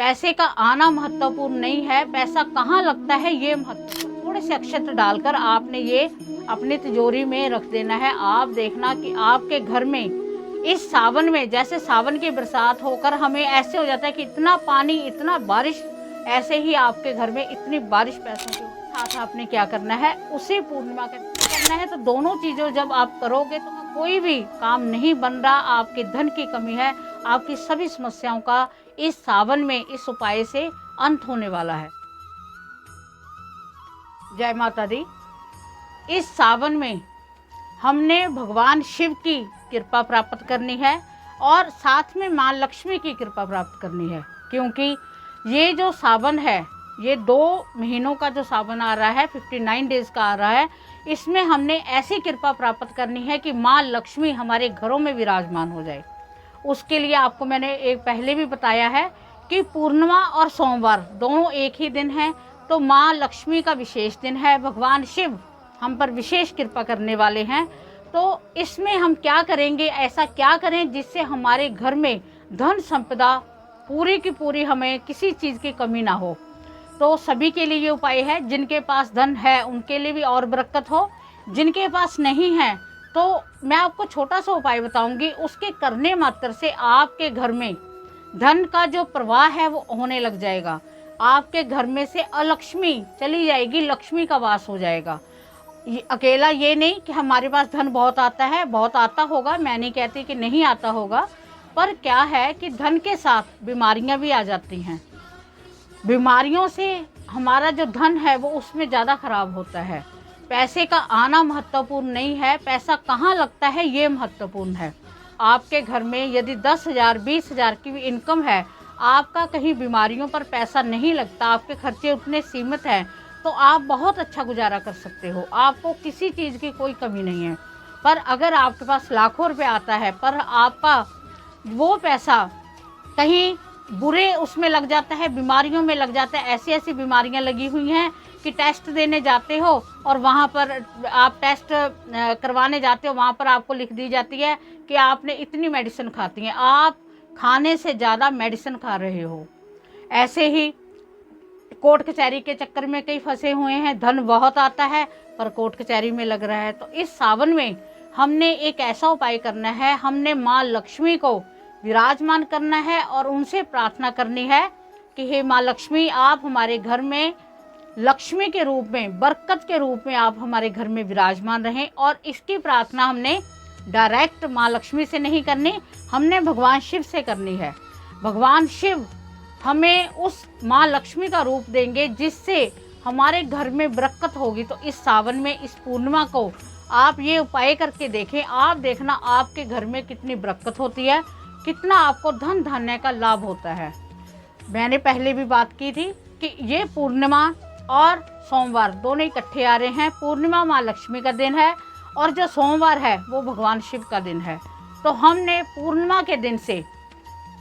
पैसे का आना महत्वपूर्ण नहीं है, पैसा कहाँ लगता है ये महत्वपूर्ण। थोड़े से अक्षत डालकर आपने ये अपनी तिजोरी में रख देना है। आप देखना कि आपके घर में इस सावन में, जैसे सावन की बरसात होकर हमें ऐसे हो जाता है कि इतना पानी, इतना बारिश, ऐसे ही आपके घर में इतनी बारिश पैसों के साथ आपने क्या करना है, उसी पूर्णिमा के करना है। तो दोनों चीज़ों जब आप करोगे तो कोई भी काम नहीं बन रहा, आपके धन की कमी है, आपकी सभी समस्याओं का इस सावन में इस उपाय से अंत होने वाला है। जय माता दी। इस सावन में हमने भगवान शिव की कृपा प्राप्त करनी है और साथ में माँ लक्ष्मी की कृपा प्राप्त करनी है, क्योंकि ये जो सावन है, ये 2 महीनों का जो सावन आ रहा है, 59 डेज़ का आ रहा है, इसमें हमने ऐसी कृपा प्राप्त करनी है कि माँ लक्ष्मी हमारे घरों में विराजमान हो जाए। उसके लिए आपको मैंने एक पहले भी बताया है कि पूर्णिमा और सोमवार दोनों एक ही दिन है, तो माँ लक्ष्मी का विशेष दिन है। भगवान शिव हम पर विशेष कृपा करने वाले हैं। तो इसमें हम क्या करेंगे, ऐसा क्या करें जिससे हमारे घर में धन संपदा पूरी की पूरी, हमें किसी चीज़ की कमी ना हो। तो सभी के लिए ये उपाय है। जिनके पास धन है उनके लिए भी और बरकत हो, जिनके पास नहीं है तो मैं आपको छोटा सा उपाय बताऊंगी, उसके करने मात्र से आपके घर में धन का जो प्रवाह है वो होने लग जाएगा। आपके घर में से अलक्ष्मी चली जाएगी, लक्ष्मी का वास हो जाएगा। अकेला ये नहीं कि हमारे पास धन बहुत आता है, बहुत आता होगा, मैं नहीं कहती कि नहीं आता होगा, पर क्या है कि धन के साथ बीमारियां भी आ जाती हैं। बीमारियों से हमारा जो धन है वो उसमें ज़्यादा खराब होता है। पैसे का आना महत्वपूर्ण नहीं है, पैसा कहाँ लगता है ये महत्वपूर्ण है। आपके घर में यदि 10,000 20,000 की भी इनकम है, आपका कहीं बीमारियों पर पैसा नहीं लगता, आपके खर्चे उतने सीमित हैं, तो आप बहुत अच्छा गुजारा कर सकते हो, आपको किसी चीज़ की कोई कमी नहीं है। पर अगर आपके पास लाखों रुपए आता है पर आपका वो पैसा कहीं बुरे उसमें लग जाता है, बीमारियों में लग जाता है, ऐसी ऐसी बीमारियां लगी हुई हैं कि टेस्ट देने जाते हो और वहाँ पर आप टेस्ट करवाने जाते हो, वहाँ पर आपको लिख दी जाती है कि आपने इतनी मेडिसिन खाती है, आप खाने से ज़्यादा मेडिसिन खा रहे हो। ऐसे ही कोर्ट कचहरी के चक्कर में कई फंसे हुए हैं, धन बहुत आता है पर कोर्ट कचहरी में लग रहा है। तो इस सावन में हमने एक ऐसा उपाय करना है, हमने माँ लक्ष्मी को विराजमान करना है और उनसे प्रार्थना करनी है कि हे माँ लक्ष्मी, आप हमारे घर में लक्ष्मी के रूप में, बरकत के रूप में आप हमारे घर में विराजमान रहें। और इसकी प्रार्थना हमने डायरेक्ट माँ लक्ष्मी से नहीं करनी, हमने भगवान शिव से करनी है। भगवान शिव हमें उस माँ लक्ष्मी का रूप देंगे जिससे हमारे घर में बरकत होगी। तो इस सावन में, इस पूर्णिमा को आप ये उपाय करके देखें, आप देखना आपके घर में कितनी बरकत होती है, कितना आपको धन धान्य का लाभ होता है। मैंने पहले भी बात की थी कि ये पूर्णिमा और सोमवार दोनों इकट्ठे आ रहे हैं। पूर्णिमा माँ लक्ष्मी का दिन है और जो सोमवार है वो भगवान शिव का दिन है। तो हमने पूर्णिमा के दिन से,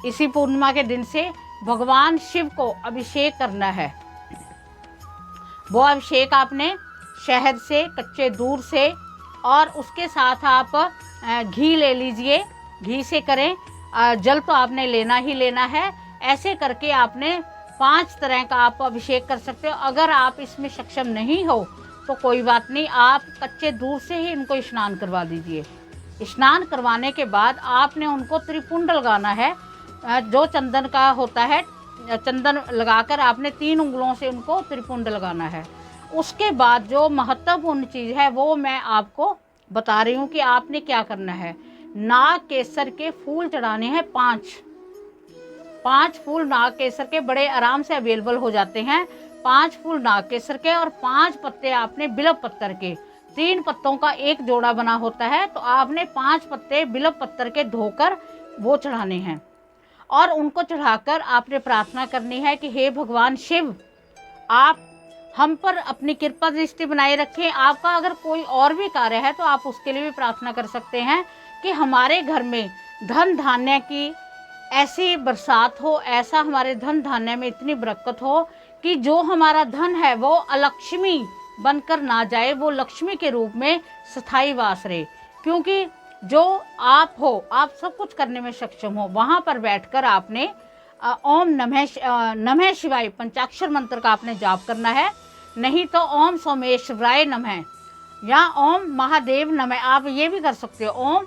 इसी पूर्णिमा के दिन से भगवान शिव को अभिषेक करना है। वो अभिषेक आपने शहद से, कच्चे दूध से, और उसके साथ आप घी ले लीजिए, घी से करें। जल तो आपने लेना ही लेना है। ऐसे करके आपने 5 तरह का आप अभिषेक कर सकते हो। अगर आप इसमें सक्षम नहीं हो तो कोई बात नहीं, आप कच्चे दूध से ही इनको स्नान करवा दीजिए। स्नान करवाने के बाद आपने उनको त्रिपुंड लगाना है, जो चंदन का होता है। चंदन लगाकर आपने 3 उंगलों से उनको त्रिपुंड लगाना है। उसके बाद जो महत्वपूर्ण चीज़ है वो मैं आपको बता रही हूँ कि आपने क्या करना है। नाग केसर के फूल चढ़ाने हैं 5 फूल नाग केसर के बड़े आराम से अवेलेबल हो जाते हैं। 5 फूल नाग केसर के और 5 पत्ते आपने बिल्व पत्तर के, 3 पत्तों का एक जोड़ा बना होता है, तो आपने 5 पत्ते बिल्व पत्तर के धोकर वो चढ़ाने हैं। और उनको चढ़ाकर आपने प्रार्थना करनी है कि हे भगवान शिव, आप हम पर अपनी कृपा दृष्टि बनाए रखें। आपका अगर कोई और भी कार्य है तो आप उसके लिए भी प्रार्थना कर सकते हैं कि हमारे घर में धन धान्य की ऐसी बरसात हो, ऐसा हमारे धन धान्य में इतनी बरकत हो कि जो हमारा धन है वो अलक्ष्मी बनकर ना जाए, वो लक्ष्मी के रूप में स्थायी वास रहे। क्योंकि जो आप हो, आप सब कुछ करने में सक्षम हो, वहाँ पर बैठकर आपने ओम नमः शिवाय पंचाक्षर मंत्र का आपने जाप करना है। नहीं तो ओम सोमेश्वराय नमः या ओम महादेव नमः, आप ये भी कर सकते हो। ओम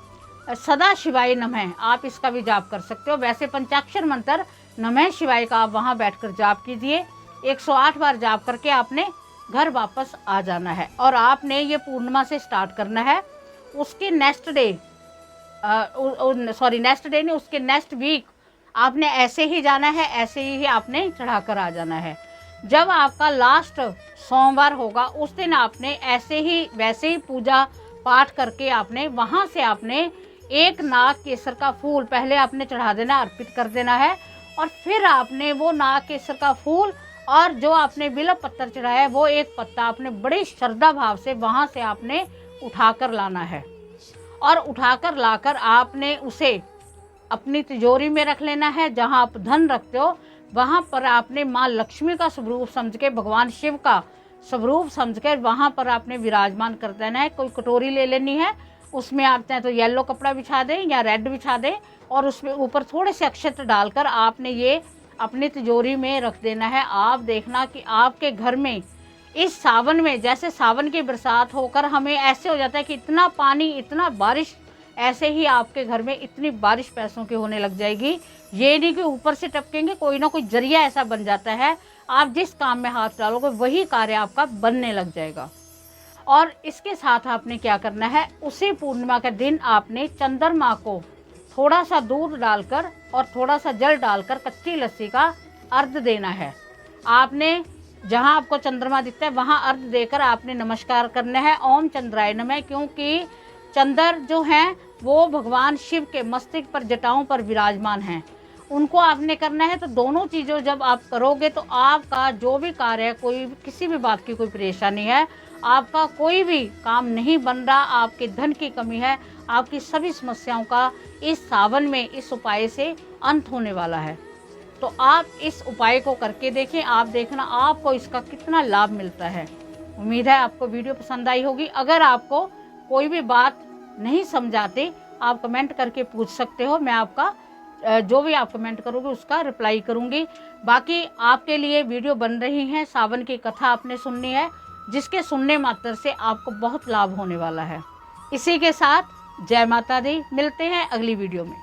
सदा शिवाय नमः, आप इसका भी जाप कर सकते हो। वैसे पंचाक्षर मंत्र नमः शिवाय का आप वहाँ बैठकर जाप कीजिए। 108 बार जाप करके आपने घर वापस आ जाना है। और आपने ये पूर्णिमा से स्टार्ट करना है। उसके नेक्स्ट डे नेक्स्ट डे नहीं, उसके नेक्स्ट वीक आपने ऐसे ही जाना है, ऐसे ही आपने चढ़ाकर आ जाना है। जब आपका लास्ट सोमवार होगा उस दिन आपने ऐसे ही वैसे ही पूजा पाठ करके आपने वहाँ से आपने एक नाग केसर का फूल पहले आपने चढ़ा देना, अर्पित कर देना है। और फिर आपने वो नाग केसर का फूल और जो आपने बिल्व पत्थर चढ़ाया है वो एक पत्ता आपने बड़ी श्रद्धा भाव से वहाँ से आपने उठाकर लाना है। और उठाकर लाकर आपने उसे अपनी तिजोरी में रख लेना है। जहाँ आप धन रखते हो वहाँ पर आपने माँ लक्ष्मी का स्वरूप समझ के, भगवान शिव का स्वरूप समझ कर वहाँ पर आपने विराजमान कर देना है। कोई कटोरी ले लेनी है, उसमें आप चाहे तो येलो कपड़ा बिछा दें या रेड बिछा दें और उसमें ऊपर थोड़े से अक्षत डालकर आपने ये अपनी तिजोरी में रख देना है। आप देखना कि आपके घर में इस सावन में, जैसे सावन की बरसात होकर हमें ऐसे हो जाता है कि इतना पानी, इतना बारिश, ऐसे ही आपके घर में इतनी बारिश पैसों की होने लग जाएगी। ये नहीं कि ऊपर से टपकेंगे, कोई ना कोई जरिया ऐसा बन जाता है, आप जिस काम में हाथ डालोगे वही कार्य आपका बनने लग जाएगा। और इसके साथ आपने क्या करना है, उसी पूर्णिमा के दिन आपने चंद्रमा को थोड़ा सा दूध डालकर और थोड़ा सा जल डालकर कच्ची लस्सी का अर्घ देना है। आपने जहां आपको चंद्रमा दिखता है वहां अर्घ देकर आपने नमस्कार करना है, ओम चंद्राय नमः। क्योंकि चंद्र जो हैं वो भगवान शिव के मस्तक पर, जटाओं पर विराजमान हैं, उनको आपने करना है। तो दोनों चीज़ों जब आप करोगे तो आपका जो भी कार्य है, कोई किसी भी बात की कोई परेशानी है, आपका कोई भी काम नहीं बन रहा, आपके धन की कमी है, आपकी सभी समस्याओं का इस सावन में इस उपाय से अंत होने वाला है। तो आप इस उपाय को करके देखें, आप देखना आपको इसका कितना लाभ मिलता है। उम्मीद है आपको वीडियो पसंद आई होगी। अगर आपको कोई भी बात नहीं समझ आती आप कमेंट करके पूछ सकते हो, मैं आपका जो भी आप कमेंट करोगे उसका रिप्लाई करूंगी। बाकी आपके लिए वीडियो बन रही हैं, सावन की कथा आपने सुननी है, जिसके सुनने मात्र से आपको बहुत लाभ होने वाला है। इसी के साथ जय माता दी, मिलते हैं अगली वीडियो में।